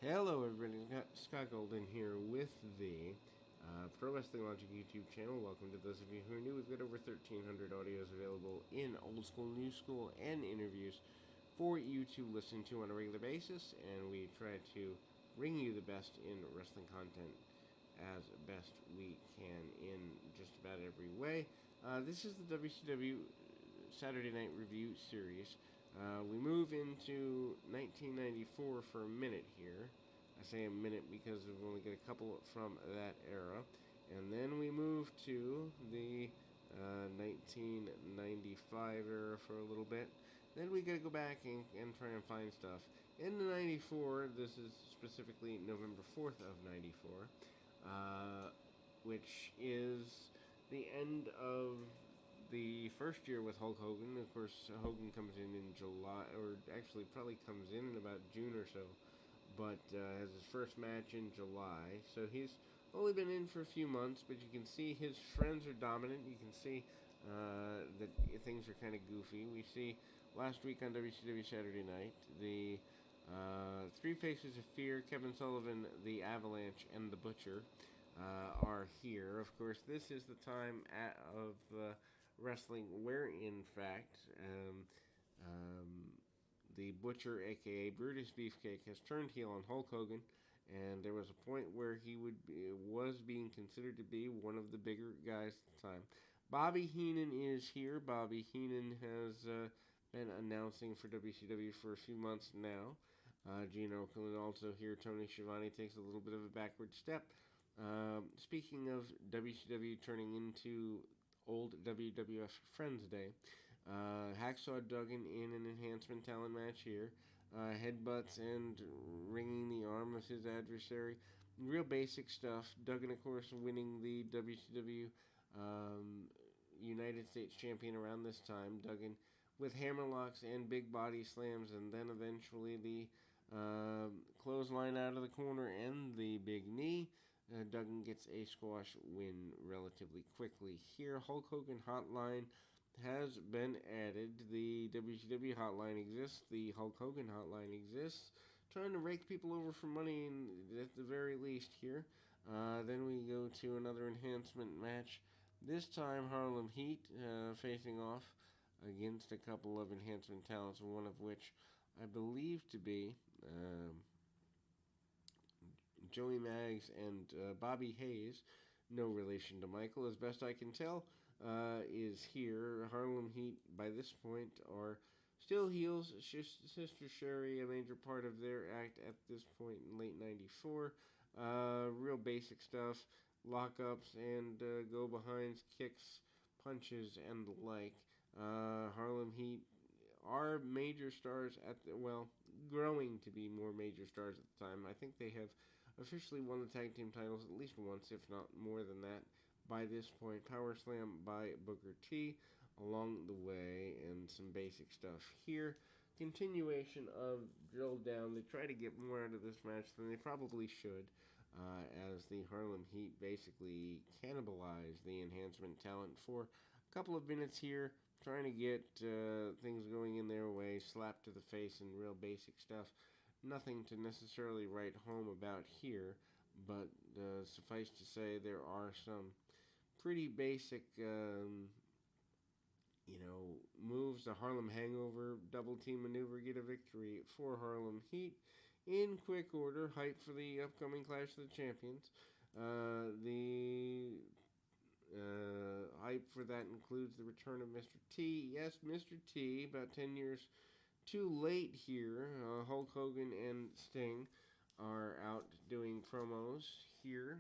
Hello, everybody. Scott Golden here with the Pro Wrestling Logic YouTube channel. Welcome to those of you who are new. We've got over 1,300 audios available in old school, new school, and interviews for you to listen to on a regular basis, and we try to bring you the best in wrestling content as best we can in just about every way. This is the WCW Saturday Night Review series. We move into 1994 for a minute here. I say a minute because we've only got a couple from that era. And then we move to the 1995 era for a little bit. Then we got to go back and try and find stuff. In the 94, this is specifically November 4th of 94, which is the end of the first year with Hulk Hogan. Of course, Hogan comes in July, or actually probably comes in about June or so, but has his first match in July. So he's only been in for a few months, but you can see his friends are dominant. You can see that things are kind of goofy. We see last week on WCW Saturday Night the Three Faces of Fear, Kevin Sullivan, the Avalanche, and the Butcher are here. Of course, this is the time of wrestling where, in fact, the Butcher, aka Brutus Beefcake, has turned heel on Hulk Hogan, and there was a point where was being considered to be one of the bigger guys at the time. Bobby Heenan is here. Bobby Heenan has been announcing for WCW for a few months now. Gene Okerlund also here. Tony Schiavone takes a little bit of a backward step. Speaking of WCW turning into old WWF Friends Day, Hacksaw Duggan in an enhancement talent match here. Headbutts and wringing the arm of his adversary. Real basic stuff. Duggan, of course, winning the WCW United States Champion around this time. Duggan with hammerlocks and big body slams, and then eventually the clothesline out of the corner and the big knee. Duggan gets a squash win relatively quickly. Here, Hulk Hogan Hotline has been added. The WCW Hotline exists. The Hulk Hogan Hotline exists. Trying to rake people over for money at the very least here. Then we go to another enhancement match. This time, Harlem Heat facing off against a couple of enhancement talents, one of which I believe to be Joey Maggs and Bobby Hayes, no relation to Michael, as best I can tell, is here. Harlem Heat, by this point, are still heels. Sister Sherry, a major part of their act at this point in late 94. Real basic stuff, lockups and go-behinds, kicks, punches, and the like. Harlem Heat are major stars growing to be more major stars at the time. I think they have officially won the tag team titles at least once, if not more than that, by this point. Power Slam by Booker T along the way, and some basic stuff here. Continuation of Drill Down. They try to get more out of this match than they probably should, as the Harlem Heat basically cannibalize the enhancement talent for a couple of minutes here, trying to get things going in their way, slap to the face and real basic stuff. Nothing to necessarily write home about here, but suffice to say there are some pretty basic, moves. The Harlem Hangover double team maneuver get a victory for Harlem Heat in quick order. Hype for the upcoming Clash of the Champions. The hype for that includes the return of Mr. T. Yes, Mr. T, about 10 years too late here. Hulk Hogan and Sting are out doing promos here.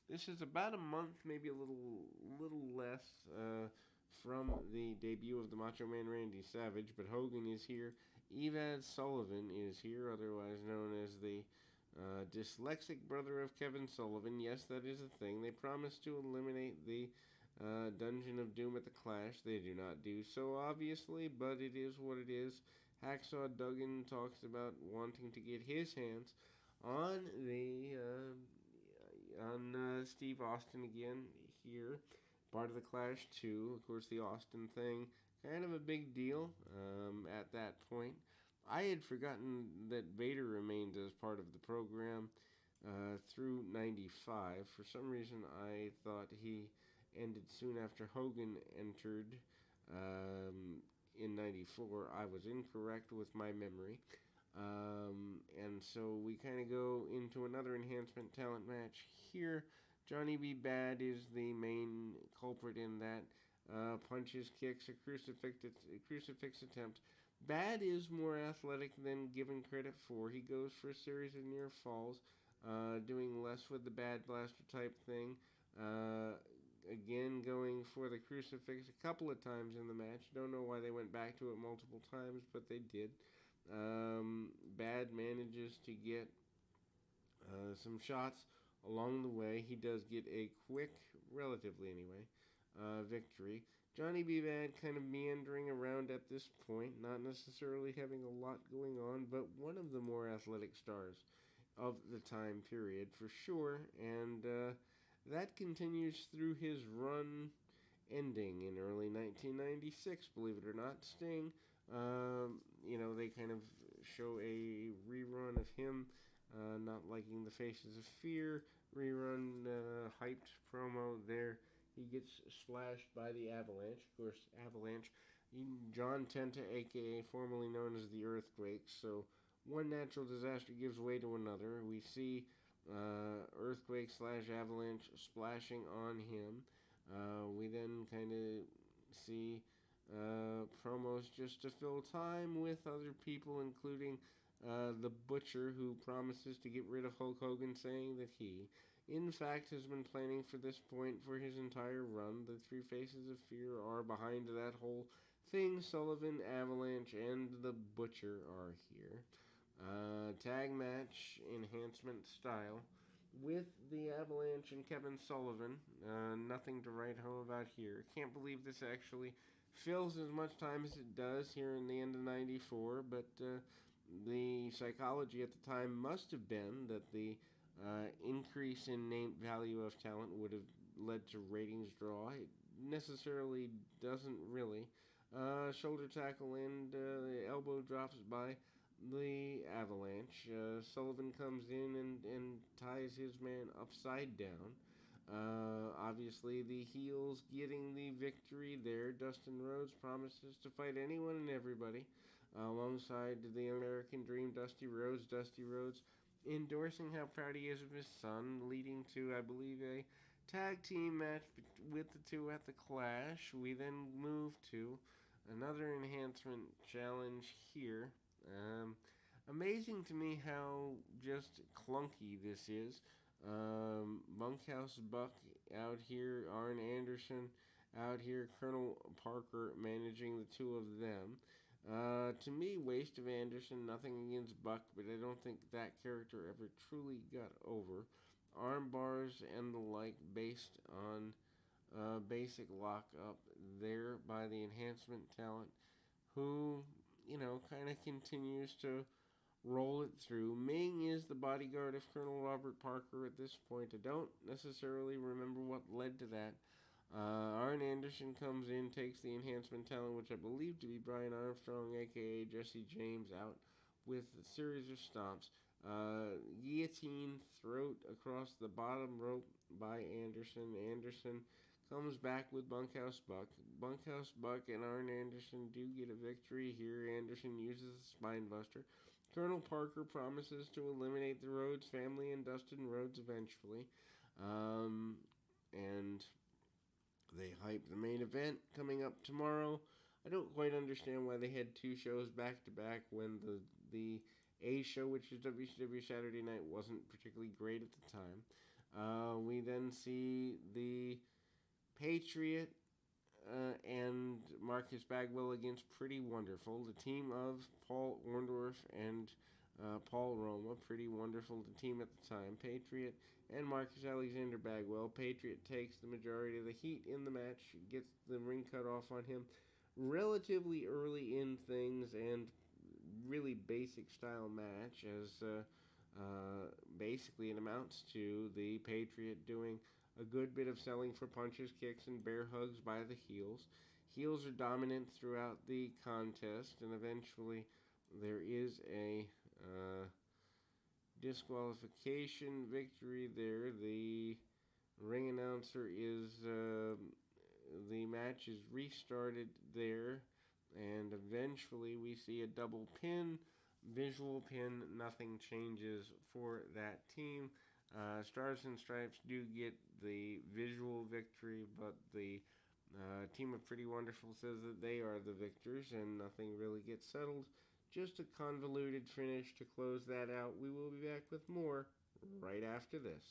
This is about a month, maybe a little less, from the debut of the Macho Man Randy Savage, but Hogan is here. Evad Sullivan is here, otherwise known as the dyslexic brother of Kevin Sullivan. Yes, that is a thing. They promised to eliminate the Dungeon of Doom at the Clash. They do not do so, obviously, but it is what it is. Hacksaw Duggan talks about wanting to get his hands on Steve Austin again here. Part of the Clash too. Of course, the Austin thing, kind of a big deal at that point. I had forgotten that Vader remained as part of the program through '95. For some reason, I thought he ended soon after Hogan entered in '94. I was incorrect with my memory. And so we kind of go into another enhancement talent match here. Johnny B. Bad is the main culprit in that. Punches, kicks, a crucifix attempt. Bad is more athletic than given credit for. He goes for a series of near falls, doing less with the bad blaster type thing. Again, going for the crucifix a couple of times in the match. Don't know why they went back to it multiple times, but they did. Bad manages to get some shots along the way. He does get a quick, relatively anyway, victory. Johnny B. Bad kind of meandering around at this point, not necessarily having a lot going on, but one of the more athletic stars of the time period for sure, and that continues through his run ending in early 1996, believe it or not. Sting, they kind of show a rerun of him not liking the Faces of Fear rerun, hyped promo there. He gets splashed by the Avalanche. Of course, Avalanche, John Tenta, aka formerly known as the Earthquake. So one natural disaster gives way to another. We see Earthquake / Avalanche splashing on him. We then kind of see promos just to fill time with other people, including the Butcher, who promises to get rid of Hulk Hogan, saying that he, in fact, has been planning for this point for his entire run. The Three Faces of Fear are behind that whole thing. Sullivan, Avalanche, and the Butcher are here. Tag match enhancement style with the Avalanche and Kevin Sullivan. Nothing to write home about here. Can't believe this actually fills as much time as it does here in the end of '94, but the psychology at the time must have been that the increase in name value of talent would have led to ratings draw. It necessarily doesn't really. Shoulder tackle and elbow drops by the Avalanche. Sullivan comes in and ties his man upside down. Obviously, the heels getting the victory there. Dustin Rhodes promises to fight anyone and everybody. Alongside the American Dream, Dusty Rhodes. Dusty Rhodes endorsing how proud he is of his son, leading to, I believe, a tag team match with the two at the Clash. We then move to another enhancement challenge here. Amazing to me how just clunky this is. Bunkhouse Buck out here, Arn Anderson out here, Colonel Parker managing the two of them. To me, waste of Anderson, nothing against Buck, but I don't think that character ever truly got over. Arm bars and the like based on basic lockup there by the enhancement talent, who, kind of continues to roll it through. Ming is the bodyguard of Colonel Robert Parker at this point. I don't necessarily remember what led to that. Arn Anderson comes in, takes the enhancement talent, which I believe to be Brian Armstrong, aka Jesse James, out with a series of stomps. Guillotine throat across the bottom rope by Anderson. Anderson comes back with Bunkhouse Buck. Bunkhouse Buck and Arn Anderson do get a victory here. Anderson uses the spine buster. Colonel Parker promises to eliminate the Rhodes family and Dustin Rhodes eventually. And they hype the main event coming up tomorrow. I don't quite understand why they had two shows back to back when the A show, which is WCW Saturday Night, wasn't particularly great at the time. We then see the Patriot and Marcus Bagwell against Pretty Wonderful, the team of Paul Orndorff and Paul Roma. Pretty Wonderful, the team at the time. Patriot and Marcus Alexander Bagwell. Patriot takes the majority of the heat in the match, gets the ring cut off on him relatively early in things, and really basic style match, as basically it amounts to the Patriot doing a good bit of selling for punches, kicks, and bear hugs by the heels. Heels are dominant throughout the contest, and eventually there is a disqualification victory there. The ring announcer is the match is restarted there, and eventually we see a double pin, visual pin. Nothing changes for that team. Stars and Stripes do get the visual victory, but the team of Pretty Wonderful says that they are the victors, and nothing really gets settled. Just a convoluted finish to close that out. We will be back with more right after this.